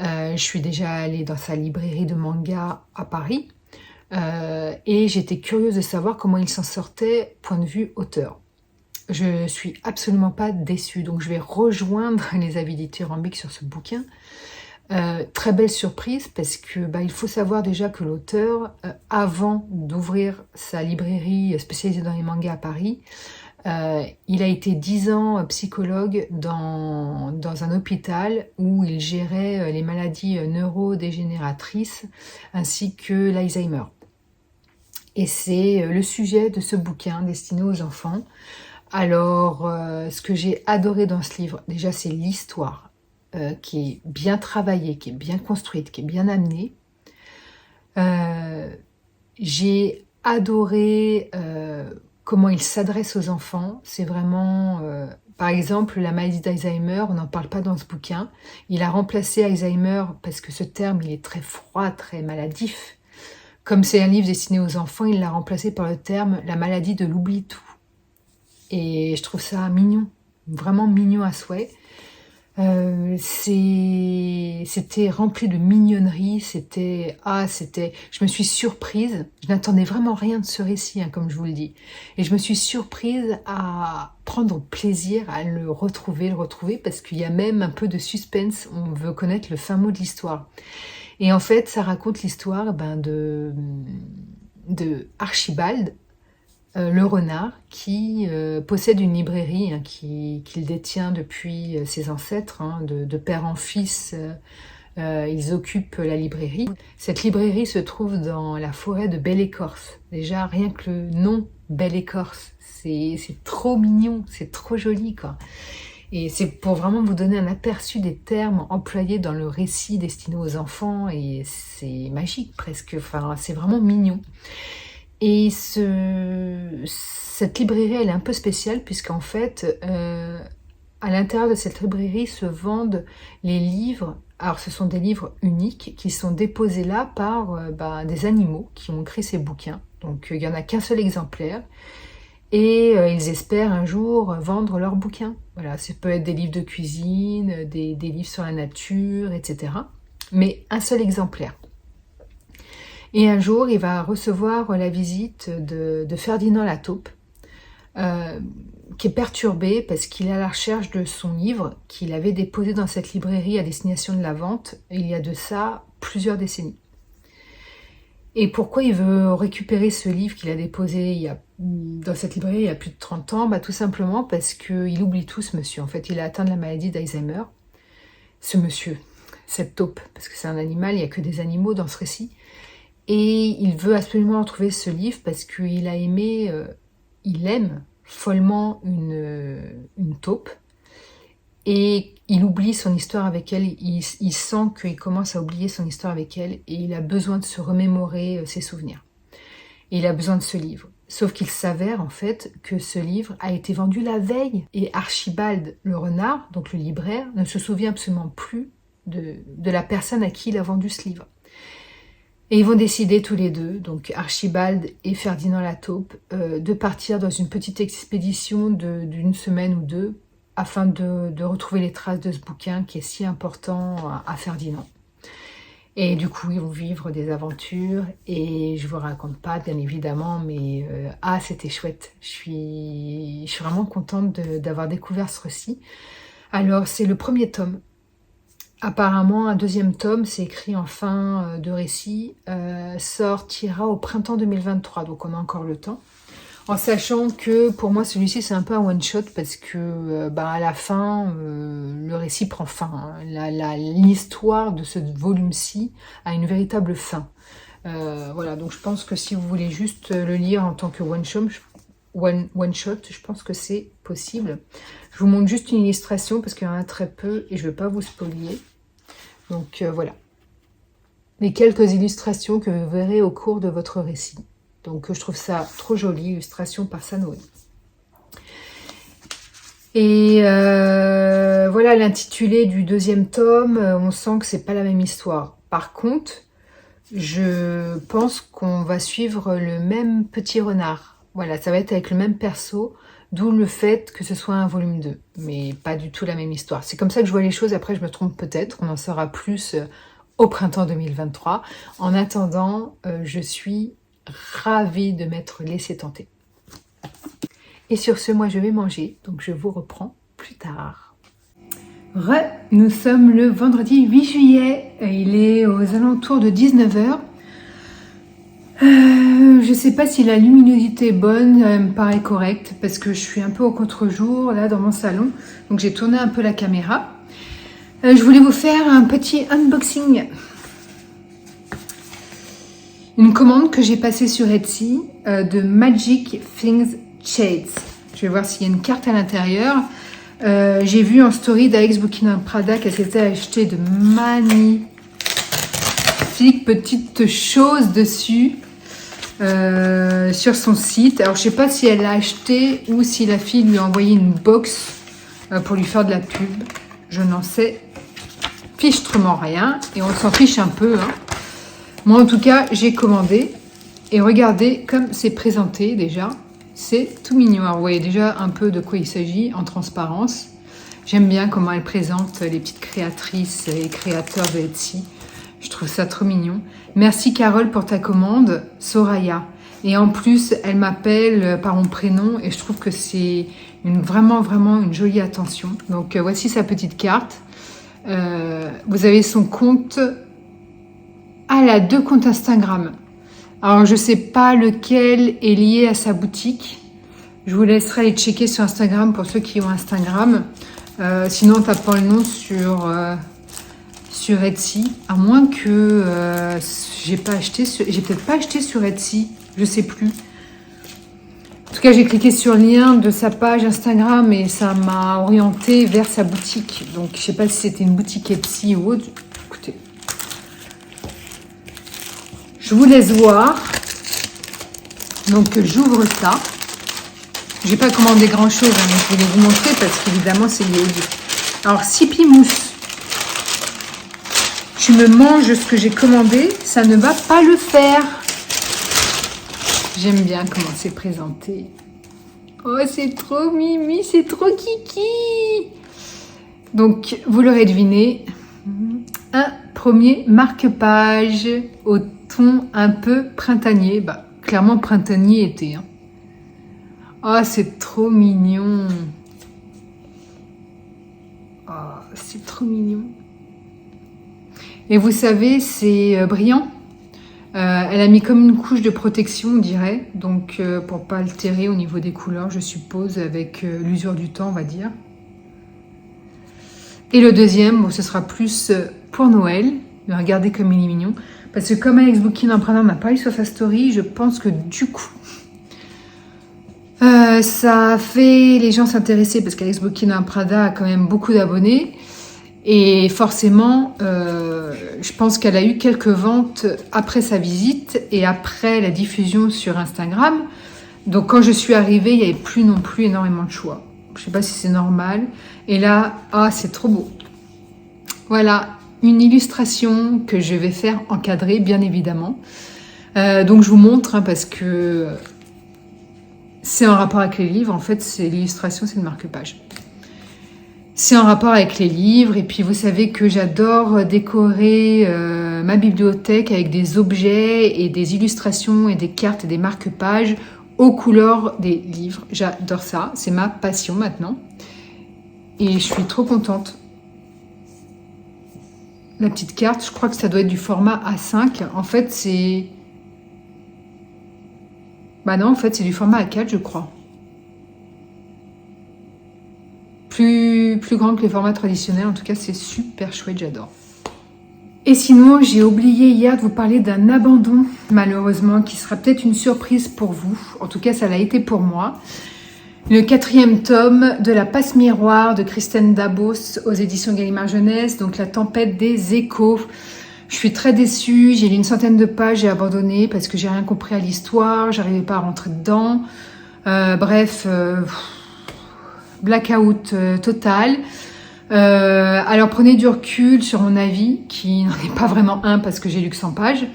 Je suis déjà allée dans sa librairie de manga à Paris. Et j'étais curieuse de savoir comment il s'en sortait, point de vue auteur. Je suis absolument pas déçue, donc je vais rejoindre les avis dithyrambiques sur ce bouquin. Très belle surprise parce que il faut savoir déjà que l'auteur, avant d'ouvrir sa librairie spécialisée dans les mangas à Paris, il a été 10 ans psychologue dans un hôpital où il gérait les maladies neurodégénératrices ainsi que l'Alzheimer. Et c'est le sujet de ce bouquin destiné aux enfants. Alors, ce que j'ai adoré dans ce livre, déjà c'est l'histoire. Qui est bien travaillée, qui est bien construite, qui est bien amenée. J'ai adoré comment il s'adresse aux enfants. C'est vraiment, par exemple, la maladie d'Alzheimer, on n'en parle pas dans ce bouquin. Il a remplacé Alzheimer parce que ce terme, il est très froid, très maladif. Comme c'est un livre destiné aux enfants, il l'a remplacé par le terme la maladie de l'oubli-tout. Et je trouve ça mignon, vraiment mignon à souhait. C'était rempli de mignonnerie, je me suis surprise, je n'attendais vraiment rien de ce récit, comme je vous le dis, et je me suis surprise à prendre plaisir à le retrouver, parce qu'il y a même un peu de suspense, on veut connaître le fin mot de l'histoire. Et en fait, ça raconte l'histoire de Archibald, le renard, qui possède une librairie qu'il détient depuis ses ancêtres, de père en fils, ils occupent la librairie. Cette librairie se trouve dans la forêt de Belle-Écorce. Déjà, rien que le nom Belle-Écorce, c'est trop mignon, c'est trop joli, quoi. Et c'est pour vraiment vous donner un aperçu des termes employés dans le récit destiné aux enfants, et c'est magique presque, enfin, c'est vraiment mignon. Et cette librairie, elle est un peu spéciale puisqu'en fait, à l'intérieur de cette librairie se vendent les livres. Alors, ce sont des livres uniques qui sont déposés là par des animaux qui ont écrit ces bouquins. Donc, il n'y en a qu'un seul exemplaire. Et ils espèrent un jour vendre leurs bouquins. Voilà, ça peut être des livres de cuisine, des livres sur la nature, etc. Mais un seul exemplaire. Et un jour, il va recevoir la visite de Ferdinand Lataupe, qui est perturbé parce qu'il est à la recherche de son livre qu'il avait déposé dans cette librairie à destination de la vente, il y a de ça plusieurs décennies. Et pourquoi il veut récupérer ce livre qu'il a déposé dans cette librairie il y a plus de 30 ans? Tout simplement parce qu'il oublie tout, ce monsieur. En fait, il a atteint de la maladie d'Alzheimer. Ce monsieur, cette taupe, parce que c'est un animal, il n'y a que des animaux dans ce récit. Et il veut absolument retrouver ce livre parce qu'il a aimé, il aime follement une taupe. Et il oublie son histoire avec elle, il sent qu'il commence à oublier son histoire avec elle et il a besoin de se remémorer ses souvenirs. Et il a besoin de ce livre. Sauf qu'il s'avère en fait que ce livre a été vendu la veille. Et Archibald le renard, donc le libraire, ne se souvient absolument plus de la personne à qui il a vendu ce livre. Et ils vont décider tous les deux, donc Archibald et Ferdinand Lataupe, de partir dans une petite expédition d'une semaine ou deux afin de retrouver les traces de ce bouquin qui est si important à Ferdinand. Et du coup, ils vont vivre des aventures et je vous raconte pas, bien évidemment, mais c'était chouette. Je suis vraiment contente d'avoir découvert ce récit. Alors, c'est le premier tome. apparemment, un deuxième tome, c'est écrit en fin de récit, sortira au printemps 2023, donc on a encore le temps. En sachant que pour moi celui-ci c'est un peu un one-shot parce que à la fin le récit prend fin. Hein. L'histoire de ce volume-ci a une véritable fin. Voilà, donc je pense que si vous voulez juste le lire en tant que one-shot, je pense que c'est possible. Je vous montre juste une illustration parce qu'il y en a très peu et je ne veux pas vous spoiler. Donc voilà. Les quelques illustrations que vous verrez au cours de votre récit. Donc je trouve ça trop joli, illustration par Sanoé. Et voilà l'intitulé du deuxième tome, on sent que c'est pas la même histoire. Par contre, je pense qu'on va suivre le même petit renard. Voilà, ça va être avec le même perso, d'où le fait que ce soit un volume 2, mais pas du tout la même histoire. C'est comme ça que je vois les choses, après je me trompe peut-être, on en saura plus au printemps 2023. En attendant, je suis ravie de m'être laissée tenter. Et sur ce, moi je vais manger, donc je vous reprends plus tard. Nous sommes le vendredi 8 juillet, il est aux alentours de 19h. Je sais pas si la luminosité est bonne, elle me paraît correcte, parce que je suis un peu au contre-jour là dans mon salon, donc j'ai tourné un peu la caméra. Je voulais vous faire un petit unboxing. Une commande que j'ai passée sur Etsy de Magic Things Shades. Je vais voir s'il y a une carte à l'intérieur. J'ai vu en story d'Alex Bouquin Prada qu'elle s'était acheté de magnifiques petites choses dessus sur son site. Alors je sais pas si elle l'a acheté ou si la fille lui a envoyé une box pour lui faire de la pub. Je n'en sais fichtrement rien et on s'en fiche un peu. Hein. Moi, en tout cas, j'ai commandé. Et regardez comme c'est présenté déjà. C'est tout mignon. Alors, vous voyez déjà un peu de quoi il s'agit en transparence. J'aime bien comment elle présente les petites créatrices et créateurs de Etsy. Je trouve ça trop mignon. Merci Carole pour ta commande, Soraya. Et en plus, elle m'appelle par mon prénom et je trouve que c'est vraiment une jolie attention. Donc, voici sa petite carte. Vous avez son compte... Ah, elle a 2 comptes Instagram. Alors, je sais pas lequel est lié à sa boutique. Je vous laisserai aller checker sur Instagram pour ceux qui ont Instagram. Sinon, en tapant le nom sur Etsy. À moins que j'ai peut-être pas acheté sur Etsy. Je sais plus. En tout cas, j'ai cliqué sur le lien de sa page Instagram et ça m'a orienté vers sa boutique. Donc, je sais pas si c'était une boutique Etsy ou autre. Écoutez. Je vous laisse voir. Donc, j'ouvre ça. J'ai pas commandé grand chose, hein, mais je voulais vous montrer parce qu'évidemment, c'est lié au livre. Alors, Sippy Mousse. Tu me manges ce que j'ai commandé, ça ne va pas le faire. J'aime bien comment c'est présenté. Oh, c'est trop mimi, c'est trop kiki. Donc, vous l'aurez deviné, un premier marque-page au ton un peu printanier. Bah, clairement printanier été. Hein. Oh, c'est trop mignon. Oh, c'est trop mignon. Et vous savez, c'est brillant. Elle a mis comme une couche de protection, on dirait. Donc, pour pas altérer au niveau des couleurs, je suppose, avec l'usure du temps, on va dire. Et le deuxième, bon, ce sera plus pour Noël. Mais regardez comme il est mignon. Parce que comme Alex Bouquin Prada n'a pas eu sur sa story, je pense que du coup, ça a fait les gens s'intéresser parce qu'Alex Bouquin Prada a quand même beaucoup d'abonnés. Et forcément, je pense qu'elle a eu quelques ventes après sa visite et après la diffusion sur Instagram. Donc quand je suis arrivée, il n'y avait plus non plus énormément de choix. Je ne sais pas si c'est normal. Et là, ah, c'est trop beau. Voilà, une illustration que je vais faire encadrer, bien évidemment. Donc je vous montre, hein, parce que c'est en rapport avec les livres. En fait, c'est l'illustration, c'est le marque-page. C'est en rapport avec les livres. Et puis, vous savez que j'adore décorer ma bibliothèque avec des objets et des illustrations et des cartes et des marque-pages aux couleurs des livres. J'adore ça. C'est ma passion maintenant. Et je suis trop contente. la petite carte. Je crois que ça doit être du format A5. En fait, c'est... Bah non, en fait, c'est du format A4, je crois. Plus grand que les formats traditionnels. En tout cas, c'est super chouette, j'adore. Et sinon, j'ai oublié hier de vous parler d'un abandon, malheureusement, qui sera peut-être une surprise pour vous. En tout cas, ça l'a été pour moi. Le 4e tome de La Passe Miroir de Christine Dabos aux éditions Gallimard Jeunesse, donc La Tempête des Échos. Je suis très déçue, j'ai lu une centaine de pages, j'ai abandonné parce que j'ai rien compris à l'histoire, j'arrivais pas à rentrer dedans. Blackout total. Alors prenez du recul sur mon avis, qui n'en est pas vraiment un parce que j'ai lu que 100 pages.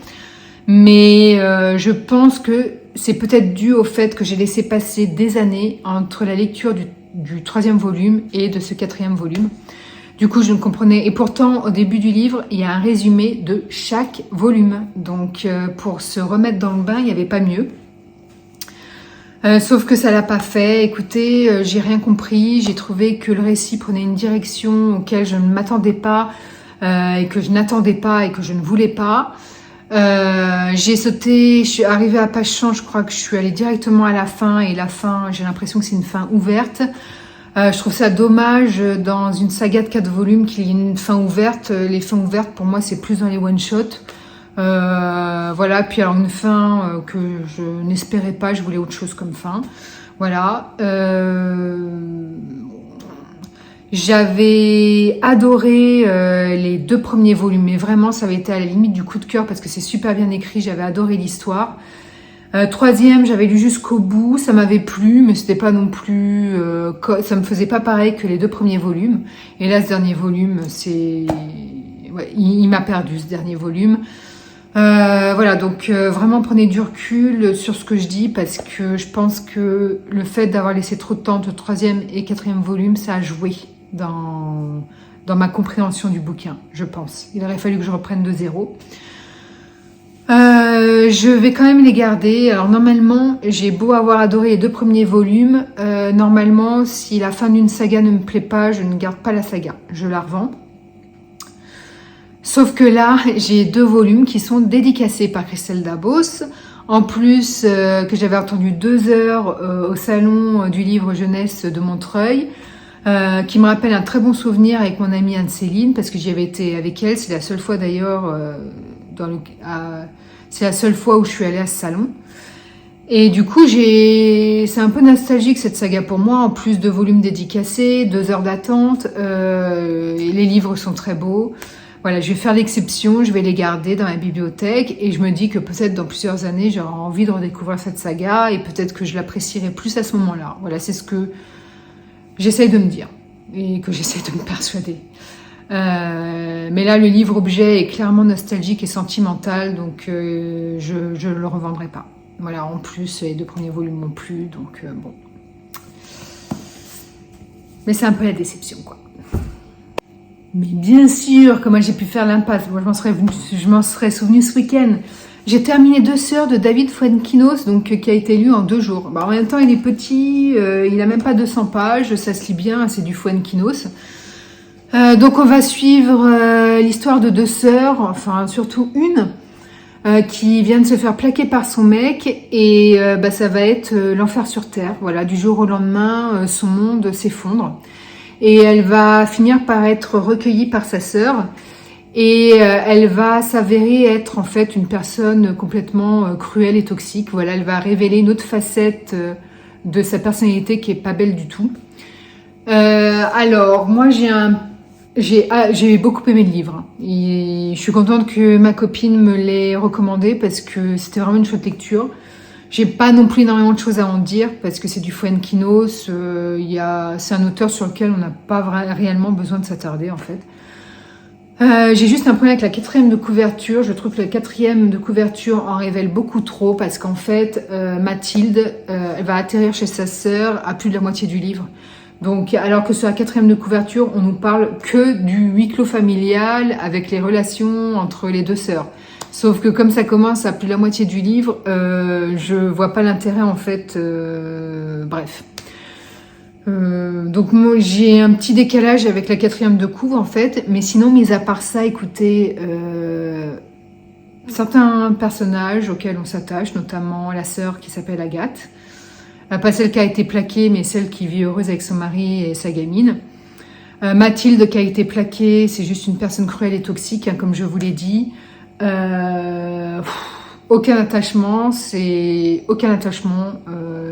Mais je pense que c'est peut-être dû au fait que j'ai laissé passer des années entre la lecture du 3e volume et de ce 4e volume. Du coup, je ne comprenais... Et pourtant, au début du livre, il y a un résumé de chaque volume. Donc, pour se remettre dans le bain, il n'y avait pas mieux. Sauf que ça l'a pas fait. Écoutez, j'ai rien compris. J'ai trouvé que le récit prenait une direction auquel je ne m'attendais pas et que je n'attendais pas et que je ne voulais pas. J'ai sauté, je suis arrivée à page 100, je crois que je suis allée directement à la fin et la fin, j'ai l'impression que c'est une fin ouverte. Je trouve ça dommage dans une saga de 4 volumes qu'il y ait une fin ouverte. Les fins ouvertes pour moi c'est plus dans les one-shots. Voilà, puis alors une fin que je n'espérais pas, je voulais autre chose comme fin. Voilà. J'avais adoré les 2 premiers volumes, mais vraiment ça avait été à la limite du coup de cœur parce que c'est super bien écrit, j'avais adoré l'histoire. 3e, j'avais lu jusqu'au bout, ça m'avait plu, mais c'était pas non plus... ça me faisait pas pareil que les 2 premiers volumes. Et là, ce dernier volume, c'est... Ouais, il m'a perdu, ce dernier volume. Voilà, donc vraiment prenez du recul sur ce que je dis parce que je pense que le fait d'avoir laissé trop de temps entre 3e et 4e volume, ça a joué dans ma compréhension du bouquin, je pense. Il aurait fallu que je reprenne de zéro. Je vais quand même les garder. Alors normalement, j'ai beau avoir adoré les 2 premiers volumes, normalement, si la fin d'une saga ne me plaît pas, je ne garde pas la saga, je la revends. Sauf que là, j'ai 2 volumes qui sont dédicacés par Christelle Dabos. En plus, que j'avais entendu 2 heures au salon du livre jeunesse de Montreuil, qui me rappelle un très bon souvenir avec mon amie Anne-Céline, parce que j'y avais été avec elle. C'est la seule fois d'ailleurs, c'est la seule fois où je suis allée à ce salon. Et du coup, c'est un peu nostalgique cette saga pour moi, en plus de volumes dédicacés, 2 heures d'attente, et les livres sont très beaux. Voilà, je vais faire l'exception, je vais les garder dans ma bibliothèque et je me dis que peut-être dans plusieurs années, j'aurai envie de redécouvrir cette saga et peut-être que je l'apprécierai plus à ce moment-là. Voilà, c'est ce que j'essaye de me dire et que j'essaye de me persuader. Mais là, le livre-objet est clairement nostalgique et sentimental, donc je ne le revendrai pas. Voilà, en plus, les 2 premiers volumes m'ont plu, donc bon. Mais c'est un peu la déception, quoi. Mais bien sûr, comment j'ai pu faire l'impasse. Moi, je m'en serais souvenu ce week-end. J'ai terminé 2 sœurs de David Fuenquinos, donc qui a été lu en 2 jours. Bah, en même temps, il est petit, il a même pas 200 pages, ça se lit bien, c'est du Fuenquinos. Donc on va suivre l'histoire de 2 sœurs, enfin surtout une, qui vient de se faire plaquer par son mec et ça va être l'enfer sur terre. Voilà, du jour au lendemain, son monde s'effondre. Et elle va finir par être recueillie par sa sœur et elle va s'avérer être en fait une personne complètement cruelle et toxique. Voilà, elle va révéler une autre facette de sa personnalité qui est pas belle du tout. Alors moi j'ai beaucoup aimé le livre et je suis contente que ma copine me l'ait recommandé parce que c'était vraiment une chouette lecture. J'ai pas non plus énormément de choses à en dire parce que c'est du Fuenquinos, c'est un auteur sur lequel on n'a pas réellement besoin de s'attarder en fait. J'ai juste un problème avec la 4e de couverture. Je trouve que la 4e de couverture en révèle beaucoup trop parce qu'en fait Mathilde elle va atterrir chez sa sœur à plus de la moitié du livre. Donc alors que sur la 4e de couverture on nous parle que du huis clos familial avec les relations entre les 2 sœurs. Sauf que comme ça commence à plus de la moitié du livre, je vois pas l'intérêt en fait. Bref. Donc moi j'ai un petit décalage avec la 4e de couve en fait, mais sinon mis à part ça, écoutez, certains personnages auxquels on s'attache, notamment la sœur qui s'appelle Agathe, pas celle qui a été plaquée, mais celle qui vit heureuse avec son mari et sa gamine. Mathilde qui a été plaquée, c'est juste une personne cruelle et toxique, hein, comme je vous l'ai dit. Aucun attachement,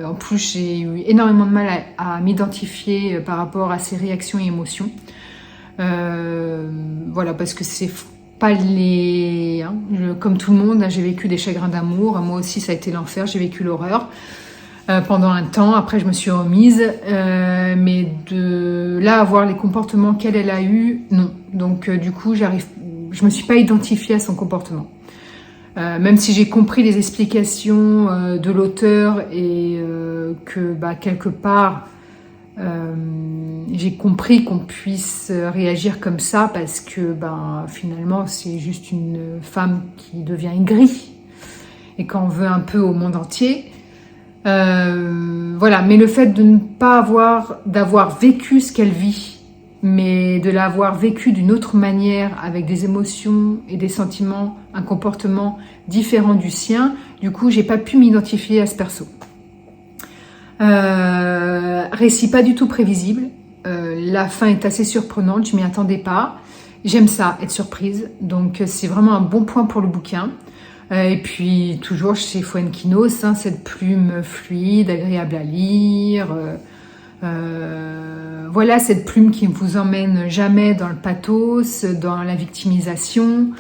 en plus, j'ai eu énormément de mal à m'identifier par rapport à ses réactions et émotions. Voilà, parce que c'est pas les... Hein, comme tout le monde, hein, j'ai vécu des chagrins d'amour. Moi aussi, ça a été l'enfer, j'ai vécu l'horreur pendant un temps. Après, je me suis remise. Mais de là à voir les comportements qu'elle a eu, non. Donc, du coup, je me suis pas identifiée à son comportement. Même si j'ai compris les explications de l'auteur et que quelque part j'ai compris qu'on puisse réagir comme ça parce que finalement c'est juste une femme qui devient aigrie et qu'on veut un peu au monde entier. Voilà, mais le fait de ne pas d'avoir vécu ce qu'elle vit, mais de l'avoir vécu d'une autre manière, avec des émotions et des sentiments, un comportement différent du sien, du coup, j'ai pas pu m'identifier à ce perso. Récit pas du tout prévisible. La fin est assez surprenante, je m'y attendais pas. J'aime ça, être surprise, donc c'est vraiment un bon point pour le bouquin. Et puis, toujours chez Fuenquinos, hein, cette plume fluide, agréable à lire. Voilà, cette plume qui ne vous emmène jamais dans le pathos, dans la victimisation.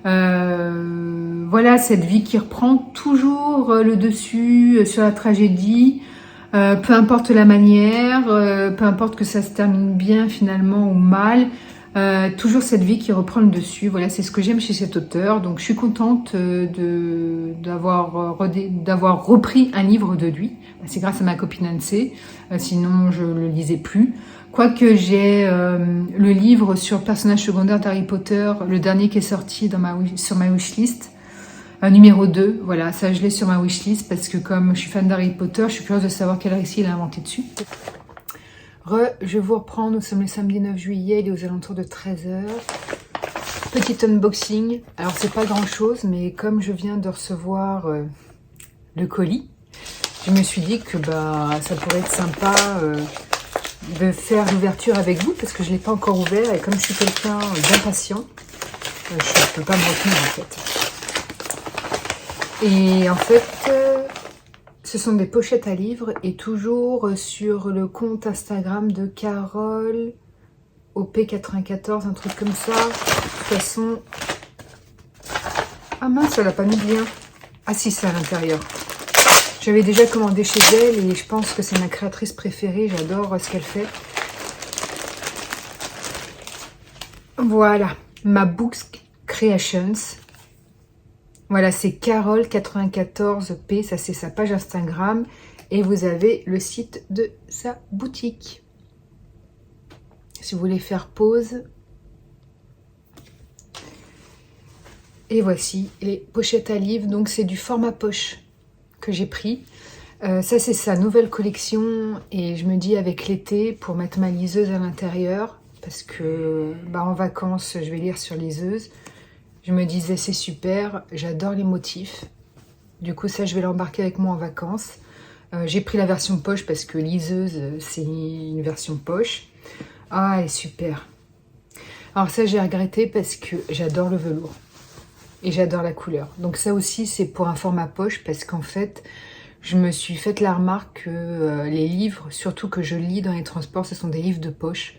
Voilà, cette vie qui reprend toujours le dessus sur la tragédie, peu importe la manière, peu importe que ça se termine bien finalement ou mal. Toujours cette vie qui reprend le dessus. Voilà, c'est ce que j'aime chez cet auteur. Donc, je suis contente d'avoir repris un livre de lui. C'est grâce à ma copine Anse. Sinon, je le lisais plus. Quoique j'ai le livre sur le personnage secondaire d'Harry Potter, le dernier qui est sorti sur ma wishlist, numéro 2. Voilà, ça je l'ai sur ma wishlist parce que comme je suis fan d'Harry Potter, je suis curieuse de savoir quel récit il a inventé dessus. Je vous reprends, nous sommes le samedi 9 juillet, il est aux alentours de 13h. Petit unboxing, alors c'est pas grand chose, mais comme je viens de recevoir le colis, je me suis dit que ça pourrait être sympa de faire l'ouverture avec vous, parce que je ne l'ai pas encore ouvert, et comme je suis quelqu'un d'impatient, je ne peux pas me retenir en fait. Et en fait... ce sont des pochettes à livres et toujours sur le compte Instagram de Carole OP94, un truc comme ça. De toute façon... Ah mince, elle n'a pas mis de lien. Ah si, c'est à l'intérieur. J'avais déjà commandé chez elle et je pense que c'est ma créatrice préférée. J'adore ce qu'elle fait. Voilà, ma Books Creations. Voilà, c'est Carole94P, ça c'est sa page Instagram. Et vous avez le site de sa boutique. Si vous voulez faire pause. Et voici les pochettes à livres. Donc c'est du format poche que j'ai pris. Ça c'est sa nouvelle collection. Et je me dis avec l'été, pour mettre ma liseuse à l'intérieur. Parce que en vacances, je vais lire sur liseuse. Je me disais, c'est super, j'adore les motifs. Du coup, ça, je vais l'embarquer avec moi en vacances. J'ai pris la version poche parce que liseuse, c'est une version poche. Ah, elle est super. Alors ça, j'ai regretté parce que j'adore le velours. Et j'adore la couleur. Donc ça aussi, c'est pour un format poche parce qu'en fait, je me suis fait la remarque que les livres, surtout que je lis dans les transports, ce sont des livres de poche.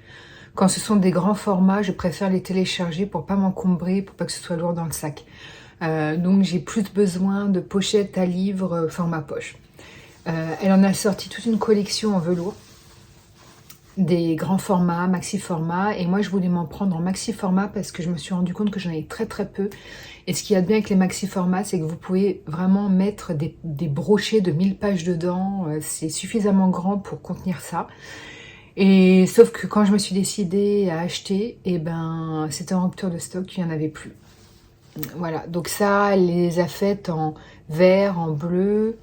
Quand ce sont des grands formats, je préfère les télécharger pour pas m'encombrer, pour pas que ce soit lourd dans le sac. Donc j'ai plus besoin de pochettes à livres format poche. Elle en a sorti toute une collection en velours, des grands formats, maxi formats, et moi je voulais m'en prendre en maxi format parce que je me suis rendu compte que j'en avais très très peu. Et ce qu'il y a de bien avec les maxi formats, c'est que vous pouvez vraiment mettre des brochets de 1000 pages dedans. C'est suffisamment grand pour contenir ça. Et sauf que quand je me suis décidée à acheter, c'était en rupture de stock, il n'y en avait plus. Voilà, donc ça, elle les a faites en vert, en bleu,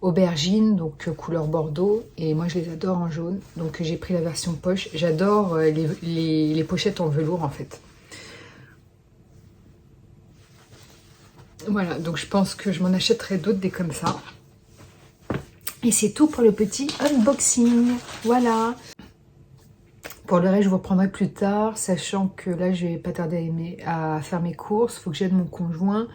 aubergine, donc couleur bordeaux, et moi je les adore en jaune, donc j'ai pris la version poche. J'adore les pochettes en velours en fait. Voilà, donc je pense que je m'en achèterai d'autres des comme ça. Et c'est tout pour le petit unboxing. Voilà. Pour le reste, je vous reprendrai plus tard, sachant que là, je vais pas tarder à faire mes courses. Il faut que j'aide mon conjoint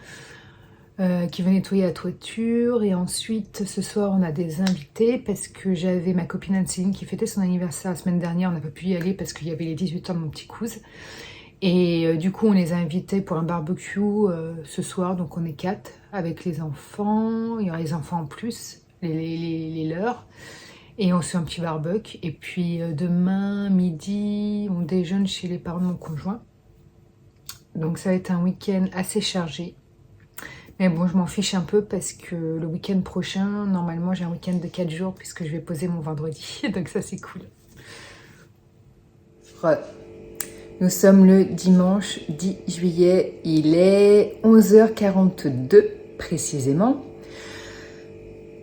qui va nettoyer la toiture. Et ensuite, ce soir, on a des invités parce que j'avais ma copine Anne-Céline qui fêtait son anniversaire la semaine dernière. On n'a pas pu y aller parce qu'il y avait les 18 ans de mon petit cousin. Et du coup, on les a invités pour un barbecue ce soir. Donc, on est 4 avec les enfants. Il y aura les enfants en plus, les leurs. Et on se fait un petit barbecue. Et puis, demain, midi, on déjeune chez les parents de mon conjoint. Donc, ça va être un week-end assez chargé. Mais bon, je m'en fiche un peu parce que le week-end prochain, normalement, j'ai un week-end de 4 jours puisque je vais poser mon vendredi. Donc, ça, c'est cool. Nous sommes le dimanche 10 juillet, il est 11h42 précisément.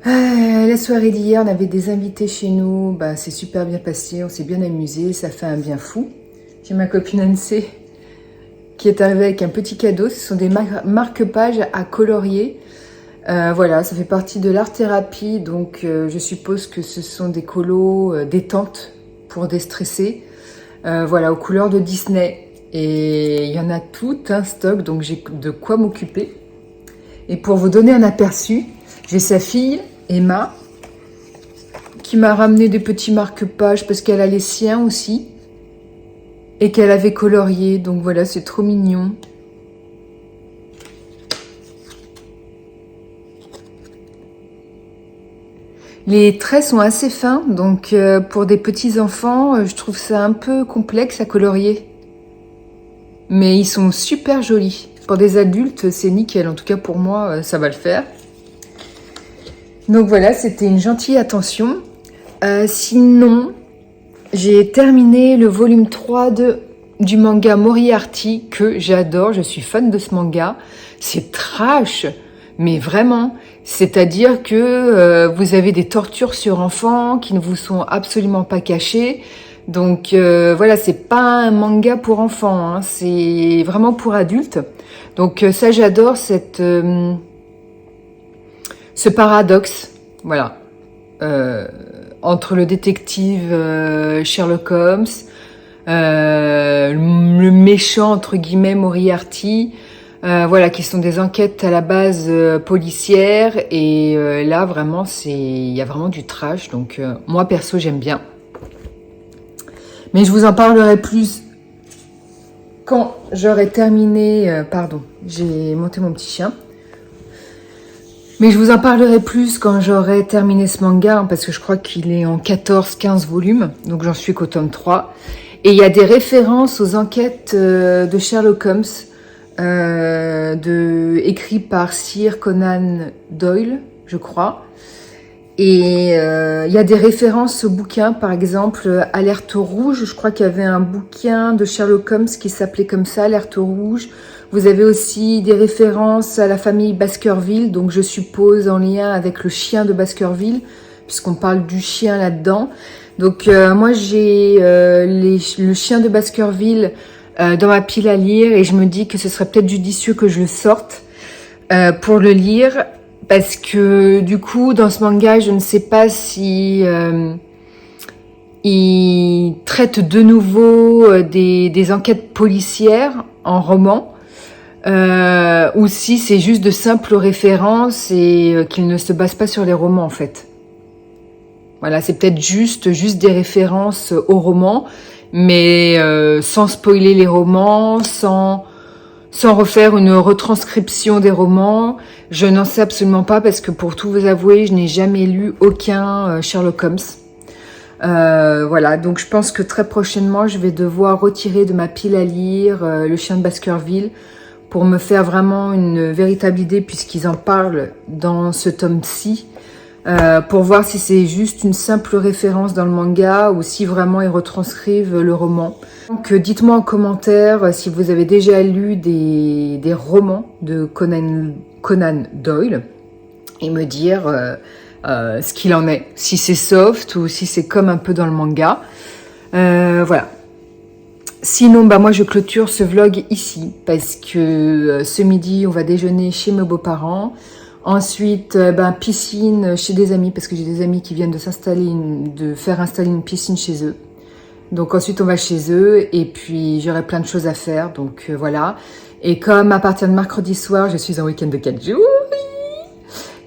La soirée d'hier, on avait des invités chez nous, bah, c'est super bien passé, on s'est bien amusé, ça fait un bien fou. J'ai ma copine Anne-C qui est arrivée avec un petit cadeau, ce sont des marque-pages à colorier. Voilà, ça fait partie de l'art-thérapie, donc je suppose que ce sont des colos détente pour déstresser. Voilà, aux couleurs de Disney. Et il y en a tout un stock, donc j'ai de quoi m'occuper. Et pour vous donner un aperçu, j'ai sa fille, Emma, qui m'a ramené des petits marque-pages parce qu'elle a les siens aussi. Et qu'elle avait colorié, donc voilà, c'est trop mignon. Les traits sont assez fins, donc pour des petits enfants, je trouve ça un peu complexe à colorier. Mais ils sont super jolis. Pour des adultes, c'est nickel. En tout cas, pour moi, ça va le faire. Donc voilà, c'était une gentille attention. Sinon, j'ai terminé le volume 3 du manga Moriarty, que j'adore. Je suis fan de ce manga. C'est trash, mais vraiment. C'est-à-dire que vous avez des tortures sur enfants qui ne vous sont absolument pas cachées. Donc voilà, c'est pas un manga pour enfants, hein, c'est vraiment pour adultes. Donc ça, j'adore ce paradoxe, voilà, entre le détective Sherlock Holmes, le méchant entre guillemets Moriarty. Voilà, qui sont des enquêtes à la base policières et là vraiment il y a vraiment du trash, donc moi perso j'aime bien, mais je vous en parlerai plus quand j'aurai terminé. Pardon, j'ai monté mon petit chien, mais je vous en parlerai plus quand j'aurai terminé ce manga, hein, parce que je crois qu'il est en 14-15 volumes, donc j'en suis qu'au tome 3, et il y a des références aux enquêtes de Sherlock Holmes, écrit par Sir Conan Doyle, je crois. Et il y a des références au bouquin, par exemple, Alerte rouge. Je crois qu'il y avait un bouquin de Sherlock Holmes qui s'appelait comme ça, Alerte rouge. Vous avez aussi des références à la famille Baskerville, donc je suppose en lien avec le chien de Baskerville, puisqu'on parle du chien là-dedans. Donc moi j'ai le chien de Baskerville dans ma pile à lire et je me dis que ce serait peut-être judicieux que je le sorte pour le lire, parce que du coup dans ce manga je ne sais pas si il traite de nouveau des enquêtes policières en roman, ou si c'est juste de simples références et qu'il ne se base pas sur les romans en fait. Voilà, c'est peut-être juste des références aux romans, mais sans spoiler les romans, sans refaire une retranscription des romans. Je n'en sais absolument pas parce que pour tout vous avouer, je n'ai jamais lu aucun Sherlock Holmes. Voilà, donc je pense que très prochainement, je vais devoir retirer de ma pile à lire Le chien de Baskerville pour me faire vraiment une véritable idée, puisqu'ils en parlent dans ce tome-ci. Pour voir si c'est juste une simple référence dans le manga ou si vraiment ils retranscrivent le roman. Donc dites-moi en commentaire si vous avez déjà lu des romans de Conan Doyle et me dire ce qu'il en est. Si c'est soft ou si c'est comme un peu dans le manga. Voilà. Sinon, bah moi je clôture ce vlog ici parce que ce midi on va déjeuner chez mes beaux-parents. Ensuite, piscine chez des amis parce que j'ai des amis qui viennent de faire installer une piscine chez eux. Donc ensuite on va chez eux et puis j'aurai plein de choses à faire. Donc voilà. Et comme à partir de mercredi soir je suis en week-end de 4 jours,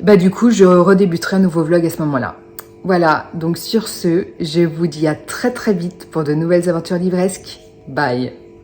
bah du coup je redébuterai un nouveau vlog à ce moment-là. Voilà, donc sur ce, je vous dis à très très vite pour de nouvelles aventures livresques. Bye!